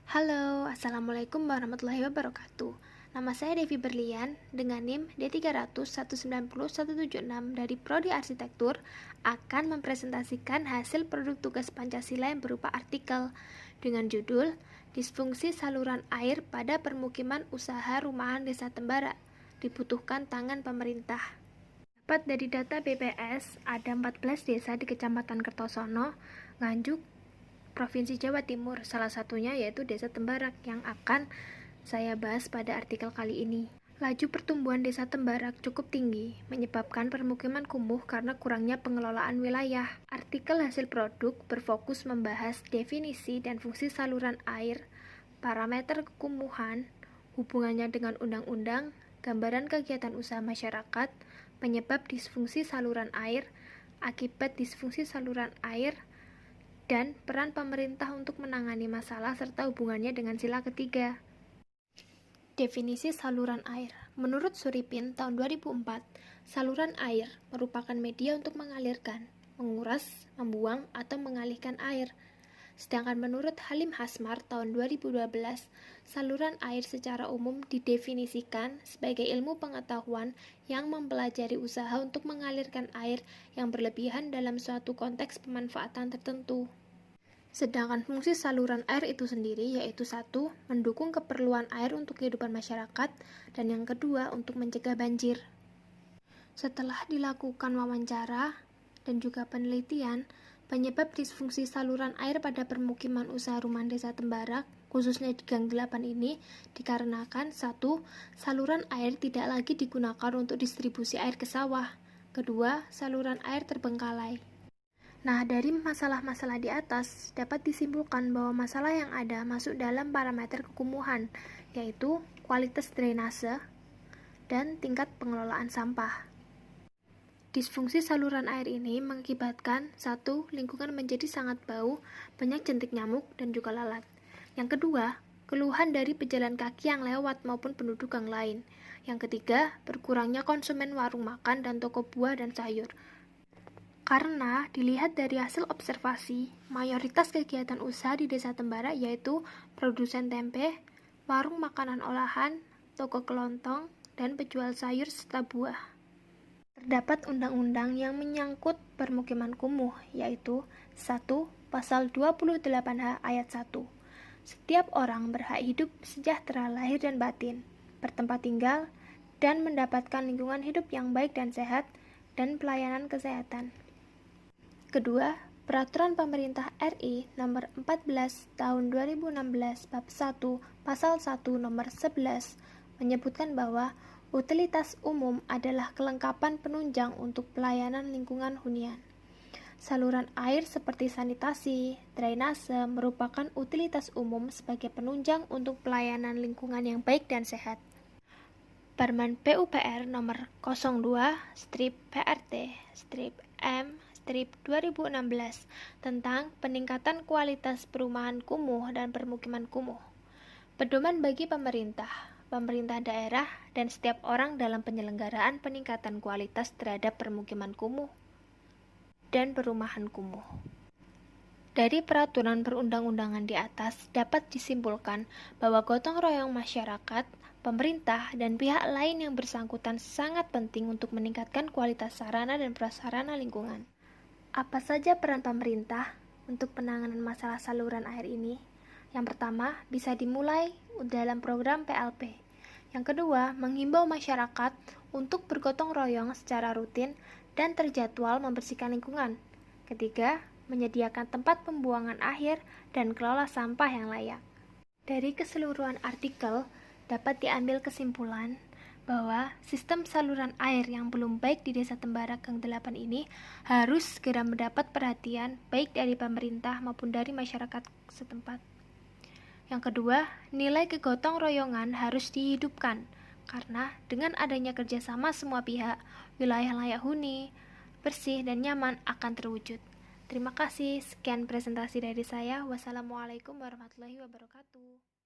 Halo, Assalamualaikum warahmatullahi wabarakatuh. Nama saya Devi Berlian dengan NIM D300190176 dari Prodi Arsitektur akan mempresentasikan hasil produk tugas Pancasila yang berupa artikel dengan judul Disfungsi Saluran Air pada Permukiman Usaha Rumahan Desa Tembara, dibutuhkan tangan pemerintah. Dapat dari data BPS, ada 14 desa di Kecamatan Kertosono, Nganjuk, Provinsi Jawa Timur, salah satunya yaitu Desa Tembarak yang akan saya bahas pada artikel kali ini. Laju pertumbuhan Desa Tembarak cukup tinggi, menyebabkan permukiman kumuh karena kurangnya pengelolaan wilayah. Artikel hasil produk berfokus membahas definisi dan fungsi saluran air, parameter kekumuhan, hubungannya dengan undang-undang, gambaran kegiatan usaha masyarakat, penyebab disfungsi saluran air, akibat disfungsi saluran air, dan peran pemerintah untuk menangani masalah serta hubungannya dengan sila ketiga. Definisi saluran air. Menurut Suripin tahun 2004, saluran air merupakan media untuk mengalirkan, menguras, membuang, atau mengalihkan air. Sedangkan menurut Halim Hasmar tahun 2012, saluran air secara umum didefinisikan sebagai ilmu pengetahuan yang mempelajari usaha untuk mengalirkan air yang berlebihan dalam suatu konteks pemanfaatan tertentu. Sedangkan fungsi saluran air itu sendiri yaitu satu, mendukung keperluan air untuk kehidupan masyarakat, dan yang kedua, untuk mencegah banjir. Setelah dilakukan wawancara dan juga penelitian, penyebab disfungsi saluran air pada permukiman usaha rumahan Desa Tembarak, khususnya di Gang 8 ini, dikarenakan satu, saluran air tidak lagi digunakan untuk distribusi air ke sawah. Kedua, saluran air terbengkalai. Nah, dari masalah-masalah di atas, dapat disimpulkan bahwa masalah yang ada masuk dalam parameter kekumuhan, yaitu kualitas drainase dan tingkat pengelolaan sampah. Disfungsi saluran air ini mengakibatkan satu, lingkungan menjadi sangat bau, banyak jentik nyamuk, dan juga lalat. Yang kedua, keluhan dari pejalan kaki yang lewat maupun penduduk gang lain. Yang ketiga, berkurangnya konsumen warung makan dan toko buah dan sayur. Karena dilihat dari hasil observasi, mayoritas kegiatan usaha di Desa Tembara yaitu produsen tempe, warung makanan olahan, toko kelontong, dan penjual sayur serta buah. Terdapat undang-undang yang menyangkut permukiman kumuh, yaitu 1. Pasal 28H ayat 1. Setiap orang berhak hidup sejahtera lahir dan batin, bertempat tinggal, dan mendapatkan lingkungan hidup yang baik dan sehat, dan pelayanan kesehatan. Kedua, Peraturan Pemerintah RI Nomor 14 Tahun 2016 Bab 1 Pasal 1 Nomor 11 menyebutkan bahwa utilitas umum adalah kelengkapan penunjang untuk pelayanan lingkungan hunian. Saluran air seperti sanitasi, drainase merupakan utilitas umum sebagai penunjang untuk pelayanan lingkungan yang baik dan sehat. Permen PUPR Nomor 02/PRT/M 2016 tentang peningkatan kualitas perumahan kumuh dan permukiman kumuh. Pedoman bagi pemerintah daerah, dan setiap orang dalam penyelenggaraan peningkatan kualitas terhadap permukiman kumuh dan perumahan kumuh. Dari peraturan perundang-undangan di atas dapat disimpulkan bahwa gotong royong masyarakat, pemerintah, dan pihak lain yang bersangkutan sangat penting untuk meningkatkan kualitas sarana dan prasarana lingkungan. Apa saja peran pemerintah untuk penanganan masalah saluran air ini? Yang pertama, bisa dimulai dalam program PLP. Yang kedua, menghimbau masyarakat untuk bergotong royong secara rutin dan terjadwal membersihkan lingkungan. Ketiga, menyediakan tempat pembuangan akhir dan kelola sampah yang layak. Dari keseluruhan artikel, dapat diambil kesimpulan bahwa sistem saluran air yang belum baik di Desa Tembarak Gang 8 ini harus segera mendapat perhatian baik dari pemerintah maupun dari masyarakat setempat. Yang kedua, nilai kegotong royongan harus dihidupkan karena dengan adanya kerjasama semua pihak, wilayah layak huni, bersih dan nyaman akan terwujud. Terima kasih, sekian presentasi dari saya. Wassalamualaikum warahmatullahi wabarakatuh.